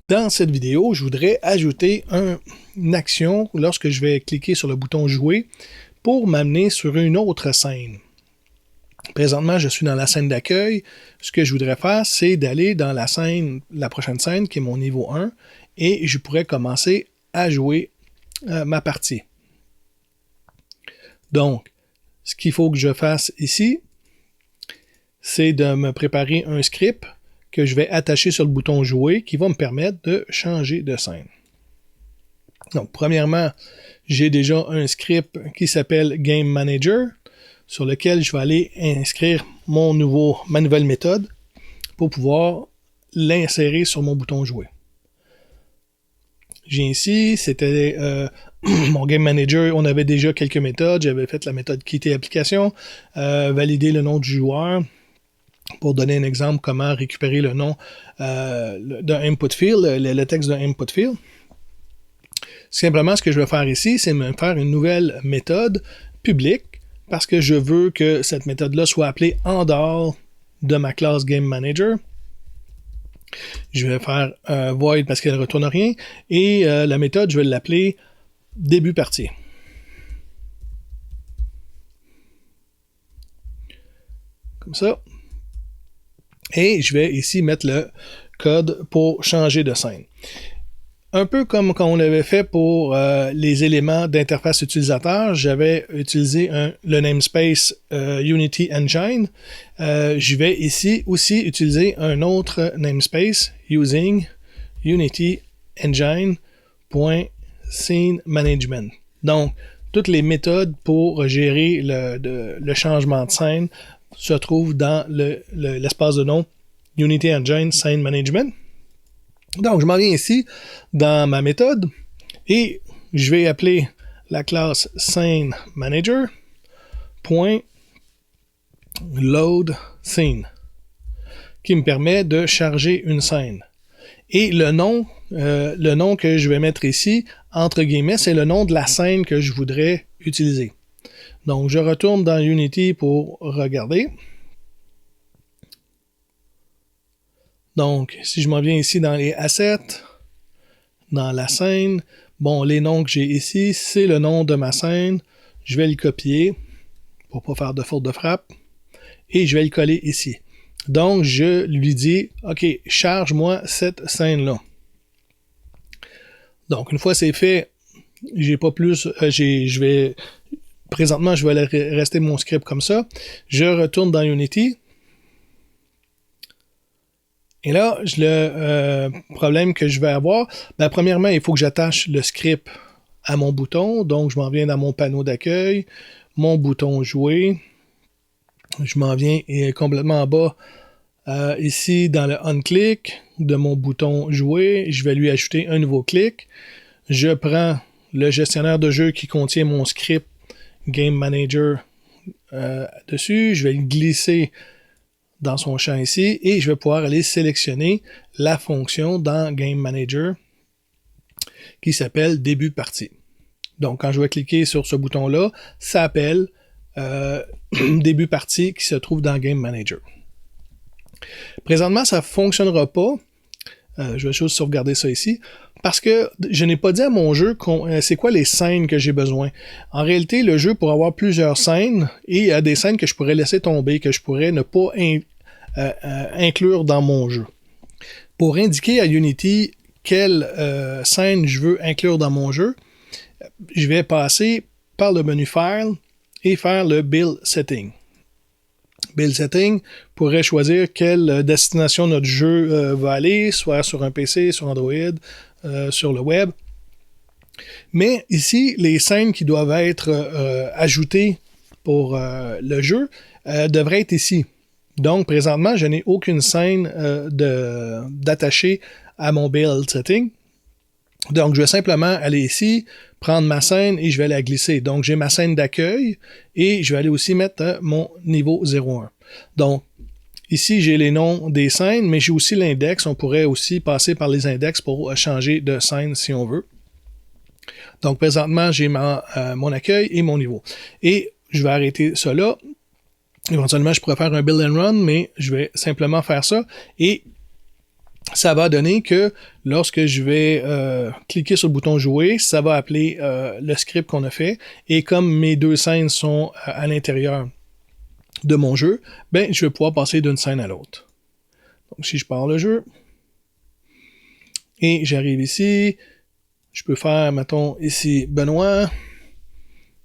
Dans cette vidéo, je voudrais ajouter une action lorsque je vais cliquer sur le bouton « Jouer » pour m'amener sur une autre scène. Présentement, je suis dans la scène d'accueil. Ce que je voudrais faire, c'est d'aller dans la prochaine scène, qui est mon niveau 1, et je pourrais commencer à jouer ma partie. Donc, ce qu'il faut que je fasse ici, c'est de me préparer un script que je vais attacher sur le bouton « Jouer » qui va me permettre de changer de scène. Donc, premièrement, j'ai déjà un script qui s'appelle Game Manager sur lequel je vais aller inscrire ma nouvelle méthode pour pouvoir l'insérer sur mon bouton « Jouer ». J'ai ici, c'était mon Game Manager, on avait déjà quelques méthodes. J'avais fait la méthode « Quitter application », valider le nom du joueur. Pour donner un exemple, comment récupérer le nom d'un input field, le texte d'un input field. Simplement, ce que je vais faire ici, c'est me faire une nouvelle méthode publique parce que je veux que cette méthode-là soit appelée en dehors de ma classe Game Manager. Je vais faire void parce qu'elle ne retourne rien. Et la méthode, je vais l'appeler début partie. Comme ça. Et je vais ici mettre le code pour changer de scène. Un peu comme quand on avait fait pour les éléments d'interface utilisateur, j'avais utilisé le namespace Unity Engine. Je vais ici aussi utiliser un autre namespace using Unity Engine.scene management. Donc, toutes les méthodes pour gérer le changement de scène se trouve dans l'espace de nom Unity Engine Scene Management. Donc, je m'en viens ici dans ma méthode et je vais appeler la classe Scene Manager .load scene qui me permet de charger une scène. Et le nom que je vais mettre ici, entre guillemets, c'est le nom de la scène que je voudrais utiliser. Donc, je retourne dans Unity pour regarder. Donc, si je m'en viens ici dans les assets, dans la scène, bon, les noms que j'ai ici, c'est le nom de ma scène. Je vais le copier pour ne pas faire de faute de frappe. Et je vais le coller ici. Donc, je lui dis, OK, charge-moi cette scène-là. Donc, une fois c'est fait, j'ai pas plus, présentement, je vais rester mon script comme ça. Je retourne dans Unity. Et là, le problème que je vais avoir, premièrement, il faut que j'attache le script à mon bouton. Donc, je m'en viens dans mon panneau d'accueil, mon bouton « Jouer ». Je m'en viens complètement en bas, ici, dans le « On-click » de mon bouton « Jouer ». Je vais lui ajouter un nouveau clic. Je prends le gestionnaire de jeu qui contient mon script Game Manager dessus. Je vais le glisser dans son champ ici et je vais pouvoir aller sélectionner la fonction dans Game Manager qui s'appelle début partie. Donc, quand je vais cliquer sur ce bouton-là, ça appelle début partie qui se trouve dans Game Manager. Présentement, ça ne fonctionnera pas. Je vais juste sauvegarder ça ici. Parce que je n'ai pas dit à mon jeu c'est quoi les scènes que j'ai besoin. En réalité, le jeu pourrait avoir plusieurs scènes et il y a des scènes que je pourrais laisser tomber, que je pourrais ne pas inclure dans mon jeu. Pour indiquer à Unity quelle scène je veux inclure dans mon jeu, je vais passer par le menu File et faire le Build Setting. Build Setting pourrait choisir quelle destination notre jeu va aller, soit sur un PC, sur Android, sur le web. Mais ici, les scènes qui doivent être ajoutées pour le jeu devraient être ici. Donc, présentement, je n'ai aucune scène d'attacher à mon Build Setting. Donc, je vais simplement aller ici, prendre ma scène et je vais la glisser. Donc, j'ai ma scène d'accueil et je vais aller aussi mettre mon niveau 01. Donc, ici, j'ai les noms des scènes, mais j'ai aussi l'index. On pourrait aussi passer par les index pour changer de scène si on veut. Donc, présentement, j'ai mon accueil et mon niveau. Et je vais arrêter cela. Éventuellement, je pourrais faire un build and run, mais je vais simplement faire ça. Et ça va donner que lorsque je vais cliquer sur le bouton jouer, ça va appeler le script qu'on a fait. Et comme mes deux scènes sont à l'intérieur de mon jeu, ben je vais pouvoir passer d'une scène à l'autre. Donc si je pars le jeu, et j'arrive ici, je peux faire, mettons, ici Benoît,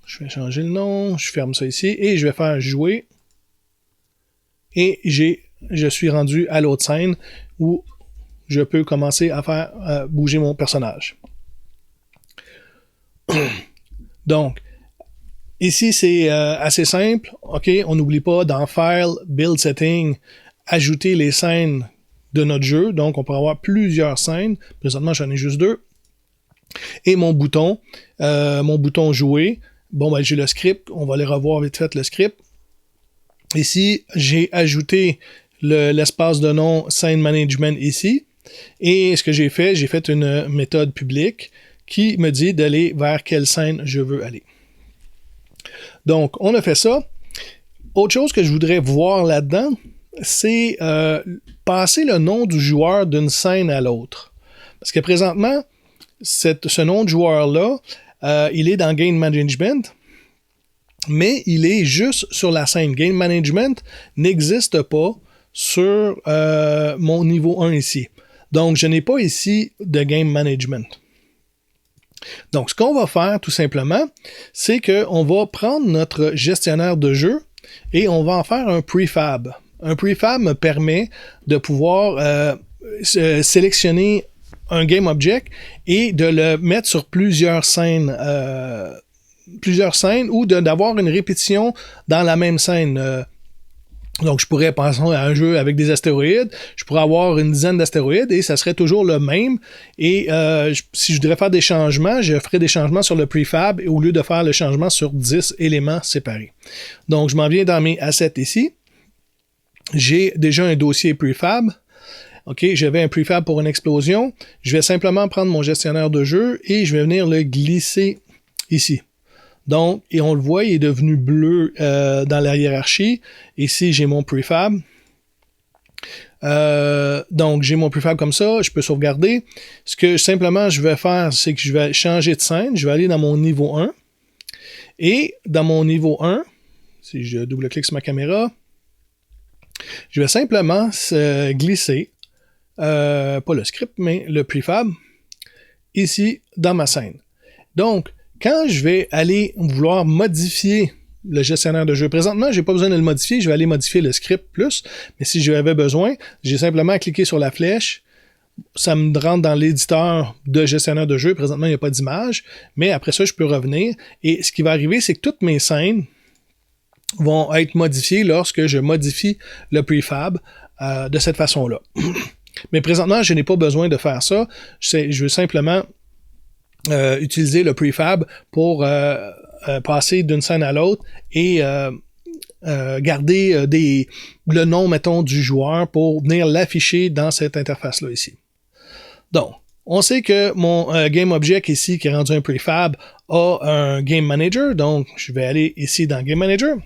je vais changer le nom, je ferme ça ici, et je vais faire jouer, et je suis rendu à l'autre scène où je peux commencer à faire bouger mon personnage. Donc, ici, c'est assez simple. OK, on n'oublie pas dans File, Build Setting, ajouter les scènes de notre jeu. Donc, on peut avoir plusieurs scènes. Présentement, j'en ai juste 2. Et mon bouton jouer. Bon, ben, j'ai le script. On va aller revoir vite fait le script. Ici, j'ai ajouté l'espace de nom Scene Management ici. Et ce que j'ai fait une méthode publique qui me dit d'aller vers quelle scène je veux aller. Donc, on a fait ça. Autre chose que je voudrais voir là-dedans, c'est passer le nom du joueur d'une scène à l'autre. Parce que présentement, ce nom de joueur-là, il est dans Game Management, mais il est juste sur la scène. Game Management n'existe pas sur mon niveau 1 ici. Donc, je n'ai pas ici de Game Management. Donc, ce qu'on va faire, tout simplement, c'est qu'on va prendre notre gestionnaire de jeu et on va en faire un prefab. Un prefab me permet de pouvoir sélectionner un game object et de le mettre sur plusieurs scènes ou d'avoir une répétition dans la même scène. Donc, je pourrais penser à un jeu avec des astéroïdes. Je pourrais avoir une dizaine d'astéroïdes et ça serait toujours le même. Et si je devrais faire des changements, je ferais des changements sur le prefab au lieu de faire le changement sur 10 éléments séparés. Donc, je m'en viens dans mes assets ici. J'ai déjà un dossier prefab. OK, j'avais un prefab pour une explosion. Je vais simplement prendre mon gestionnaire de jeu et je vais venir le glisser ici. Donc, et on le voit, il est devenu bleu dans la hiérarchie. Ici, j'ai mon prefab. Donc, j'ai mon prefab comme ça. Je peux sauvegarder. Ce que simplement je vais faire, c'est que je vais changer de scène. Je vais aller dans mon niveau 1. Et dans mon niveau 1, si je double-clique sur ma caméra, je vais simplement glisser, pas le script, mais le prefab, ici, dans ma scène. Donc, quand je vais aller vouloir modifier le gestionnaire de jeu, présentement, je n'ai pas besoin de le modifier, je vais aller modifier le script plus, mais si j'avais besoin, j'ai simplement à cliquer sur la flèche, ça me rentre dans l'éditeur de gestionnaire de jeu, présentement, il n'y a pas d'image, mais après ça, je peux revenir, et ce qui va arriver, c'est que toutes mes scènes vont être modifiées lorsque je modifie le prefab de cette façon-là. Mais présentement, je n'ai pas besoin de faire ça, je veux simplement utiliser le prefab pour passer d'une scène à l'autre et garder le nom, mettons, du joueur pour venir l'afficher dans cette interface-là ici. Donc, on sait que mon Game Object ici, qui est rendu un prefab, a un Game Manager. Donc, je vais aller ici dans Game Manager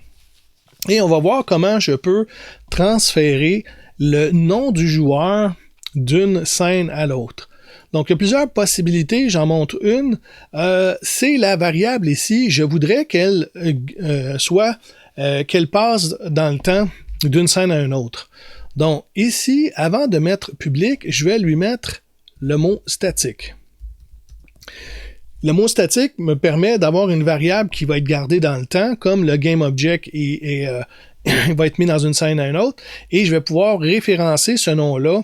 et on va voir comment je peux transférer le nom du joueur d'une scène à l'autre. Donc, il y a plusieurs possibilités. J'en montre une. C'est la variable ici. Je voudrais qu'elle qu'elle passe dans le temps d'une scène à une autre. Donc, ici, avant de mettre public, je vais lui mettre le mot statique. Le mot statique me permet d'avoir une variable qui va être gardée dans le temps, comme le game-object va être mis dans une scène à une autre, et je vais pouvoir référencer ce nom-là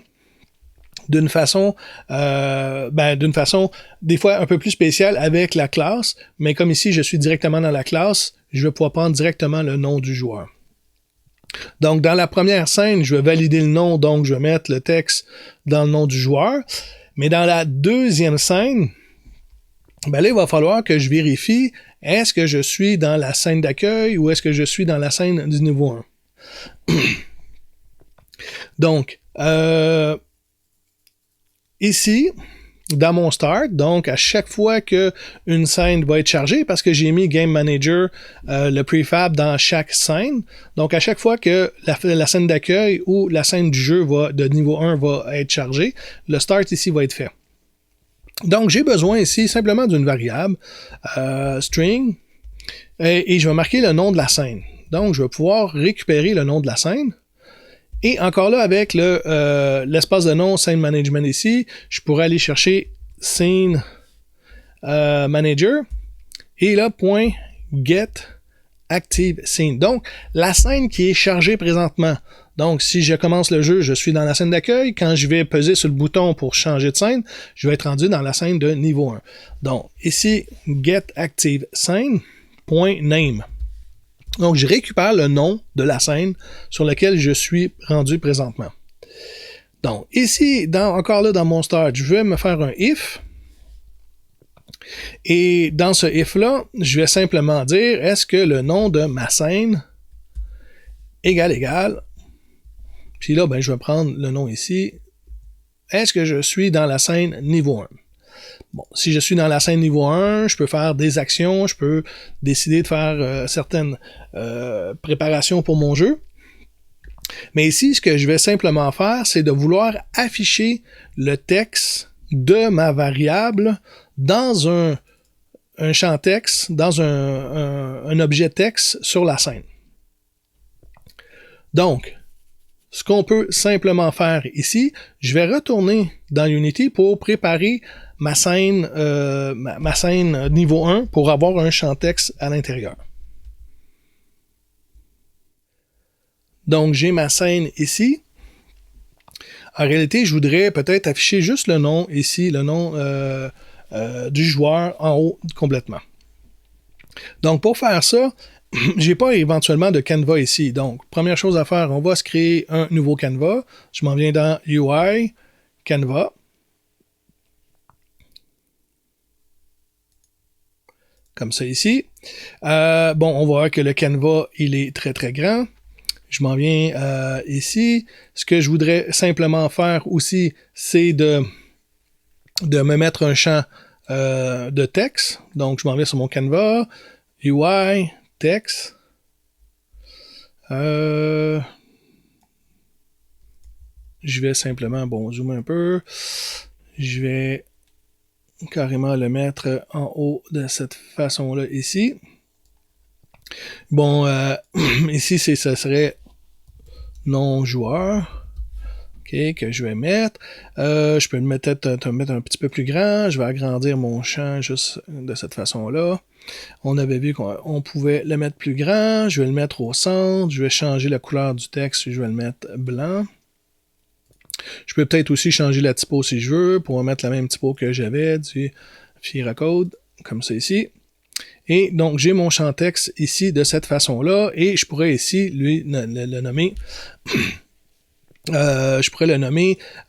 d'une façon des fois un peu plus spéciale avec la classe, mais comme ici je suis directement dans la classe, je vais pouvoir prendre directement le nom du joueur. Donc dans la première scène, je vais valider le nom, donc je vais mettre le texte dans le nom du joueur, mais dans la deuxième scène, ben là il va falloir que je vérifie est-ce que je suis dans la scène d'accueil ou est-ce que je suis dans la scène du niveau 1. Donc, ici, dans mon start. Donc, à chaque fois qu'une scène va être chargée, parce que j'ai mis Game Manager, le prefab dans chaque scène. Donc, à chaque fois que la scène d'accueil ou la scène du jeu de niveau 1 va être chargée, le start ici va être fait. Donc, j'ai besoin ici simplement d'une variable, string, et je vais marquer le nom de la scène. Donc, je vais pouvoir récupérer le nom de la scène. Et encore là, avec l'espace de nom Scene Management ici, je pourrais aller chercher Scene Manager et là, point Get Active Scene. Donc, la scène qui est chargée présentement. Donc, si je commence le jeu, je suis dans la scène d'accueil. Quand je vais peser sur le bouton pour changer de scène, je vais être rendu dans la scène de niveau 1. Donc, ici, Get Active Scene, point Name. Donc, je récupère le nom de la scène sur laquelle je suis rendu présentement. Donc, ici, encore là, dans mon start, je vais me faire un if. Et dans ce if-là, je vais simplement dire, est-ce que le nom de ma scène égale. Puis là, je vais prendre le nom ici. Est-ce que je suis dans la scène niveau 1? Bon, si je suis dans la scène niveau 1, je peux faire des actions, je peux décider de faire certaines préparations pour mon jeu. Mais ici, ce que je vais simplement faire, c'est de vouloir afficher le texte de ma variable dans un champ texte, dans un objet texte sur la scène. Donc, ce qu'on peut simplement faire ici, je vais retourner dans Unity pour préparer ma scène niveau 1 pour avoir un champ texte à l'intérieur. Donc, j'ai ma scène ici. En réalité, je voudrais peut-être afficher juste le nom ici, le nom du joueur en haut complètement. Donc, pour faire ça, j'ai pas éventuellement de canevas ici. Donc, première chose à faire, on va se créer un nouveau canevas. Je m'en viens dans UI, canevas. Comme ça ici. On va voir que le canevas, il est très, très grand. Je m'en viens ici. Ce que je voudrais simplement faire aussi, c'est de me mettre un champ de texte. Donc, je m'en viens sur mon canevas, UI, texte. Je vais simplement, zoomer un peu. Je vais carrément le mettre en haut de cette façon-là ici. Ici, ce serait non-joueur. OK, que je vais mettre. Je peux le mettre un petit peu plus grand. Je vais agrandir mon champ juste de cette façon-là. On avait vu qu'on pouvait le mettre plus grand. Je vais le mettre au centre. Je vais changer la couleur du texte. Je vais le mettre blanc. Je peux peut-être aussi changer la typo si je veux pour mettre la même typo que j'avais du Fira Code, comme ça ici. Et donc, j'ai mon champ texte ici de cette façon-là et je pourrais ici le nommer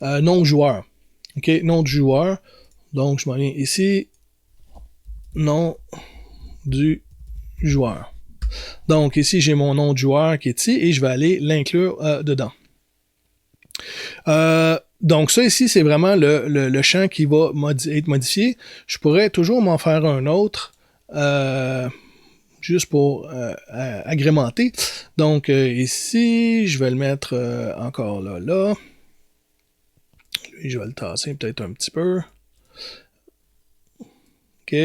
non-joueur. OK, nom du joueur. Donc, je m'en viens ici. Nom du joueur. Donc, ici, j'ai mon nom de joueur qui est ici et je vais aller l'inclure dedans. Donc, ça ici, c'est vraiment le champ qui va être modifié. Je pourrais toujours m'en faire un autre juste pour agrémenter. Donc, ici, je vais le mettre encore là. Lui, je vais le tasser peut-être un petit peu. OK.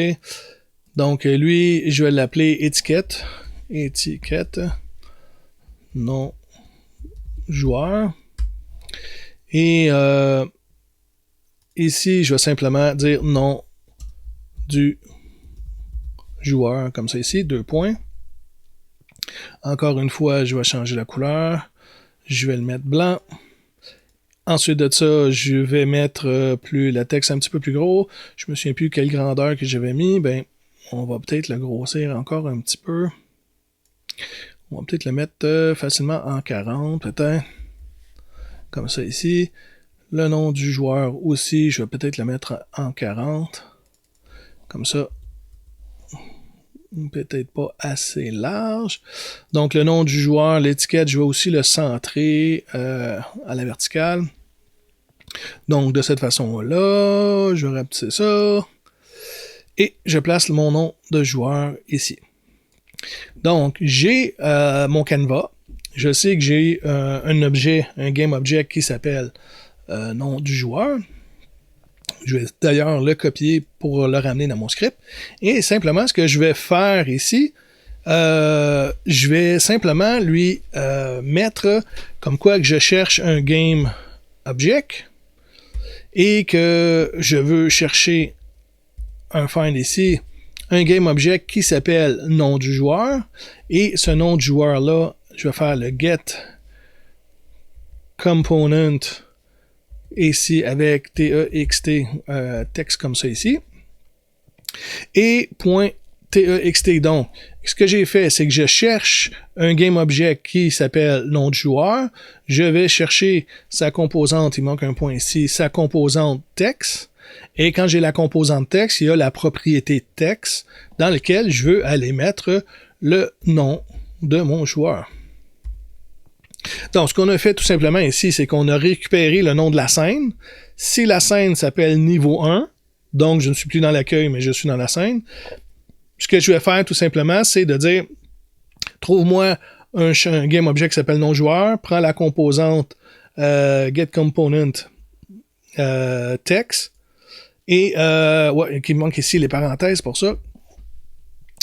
Donc, lui, je vais l'appeler étiquette. Étiquette. Non joueur. Et ici, je vais simplement dire nom du joueur, comme ça ici, 2 points. Encore une fois, je vais changer la couleur. Je vais le mettre blanc. Ensuite de ça, je vais mettre le texte un petit peu plus gros. Je me souviens plus quelle grandeur que j'avais mis. On va peut-être le grossir encore un petit peu. On va peut-être le mettre facilement en 40, peut-être. Comme ça ici. Le nom du joueur aussi, je vais peut-être le mettre en 40. Comme ça. Peut-être pas assez large. Donc, le nom du joueur, l'étiquette, je vais aussi le centrer à la verticale. Donc, de cette façon-là, je vais rapetisser ça. Et je place mon nom de joueur ici. Donc, j'ai mon canevas. Je sais que j'ai un objet, un game object qui s'appelle nom du joueur. Je vais d'ailleurs le copier pour le ramener dans mon script. Et simplement, ce que je vais faire ici, je vais simplement lui mettre comme quoi que je cherche un game object et que je veux chercher un find ici, un game object qui s'appelle nom du joueur. Et ce nom du joueur-là, je vais faire le get component ici avec text, texte comme ça ici. Et point text. Donc, ce que j'ai fait, c'est que je cherche un game object qui s'appelle nom du joueur. Je vais chercher sa composante, il manque un point ici, sa composante texte. Et quand j'ai la composante texte, il y a la propriété texte dans laquelle je veux aller mettre le nom de mon joueur. Donc, ce qu'on a fait tout simplement ici, c'est qu'on a récupéré le nom de la scène. Si la scène s'appelle niveau 1, donc je ne suis plus dans l'accueil, mais je suis dans la scène, ce que je vais faire tout simplement, c'est de dire, trouve-moi un game object qui s'appelle nom joueur, prends la composante get component text, et qui manque ici les parenthèses pour ça.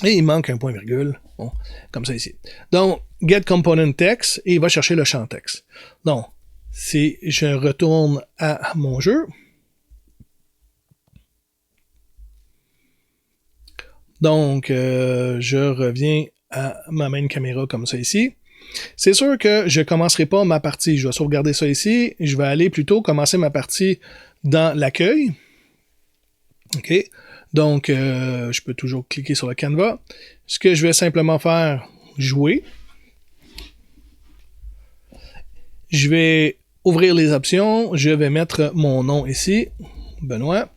Et il manque un point virgule. Bon, comme ça ici. Donc, get component text, et il va chercher le champ texte. Donc, si je retourne à mon jeu, donc, je reviens à ma main caméra comme ça ici. C'est sûr que je ne commencerai pas ma partie. Je vais sauvegarder ça ici. Je vais aller plutôt commencer ma partie dans l'accueil. OK. Donc, je peux toujours cliquer sur le canevas. Ce que je vais simplement faire, jouer. Je vais ouvrir les options. Je vais mettre mon nom ici, Benoît.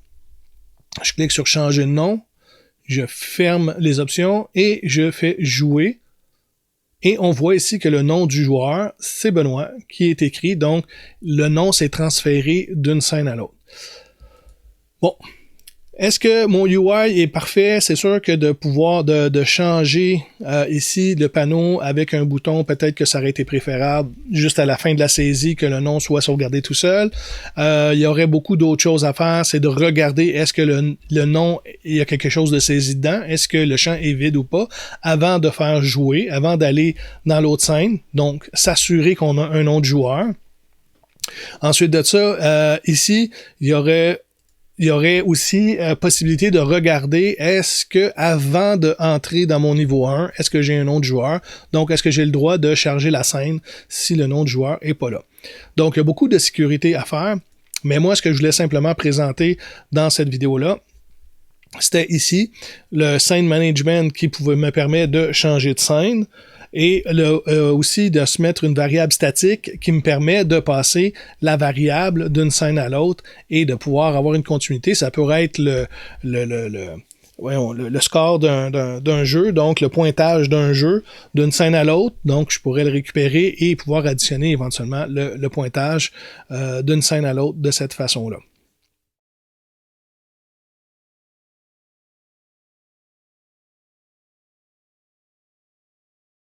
Je clique sur changer de nom. Je ferme les options et je fais jouer. Et on voit ici que le nom du joueur, c'est Benoît, qui est écrit. Donc, le nom s'est transféré d'une scène à l'autre. Bon. Est-ce que mon UI est parfait? C'est sûr que de pouvoir de changer ici le panneau avec un bouton, peut-être que ça aurait été préférable juste à la fin de la saisie que le nom soit sauvegardé tout seul. Il y aurait beaucoup d'autres choses à faire, c'est de regarder est-ce que le nom, il y a quelque chose de saisi dedans, est-ce que le champ est vide ou pas, avant de faire jouer, avant d'aller dans l'autre scène. Donc, s'assurer qu'on a un nom de joueur. Ensuite de ça, ici, il y aurait aussi possibilité de regarder est-ce que avant d'entrer dans mon niveau 1, est-ce que j'ai un nom de joueur? Donc, est-ce que j'ai le droit de charger la scène si le nom de joueur est pas là? Donc, il y a beaucoup de sécurité à faire, mais moi, ce que je voulais simplement présenter dans cette vidéo-là, c'était ici le scene management qui pouvait me permettre de changer de scène, et aussi de se mettre une variable statique qui me permet de passer la variable d'une scène à l'autre et de pouvoir avoir une continuité. Ça pourrait être le score d'un jeu, donc le pointage d'un jeu d'une scène à l'autre. Donc, je pourrais le récupérer et pouvoir additionner éventuellement le pointage d'une scène à l'autre de cette façon-là.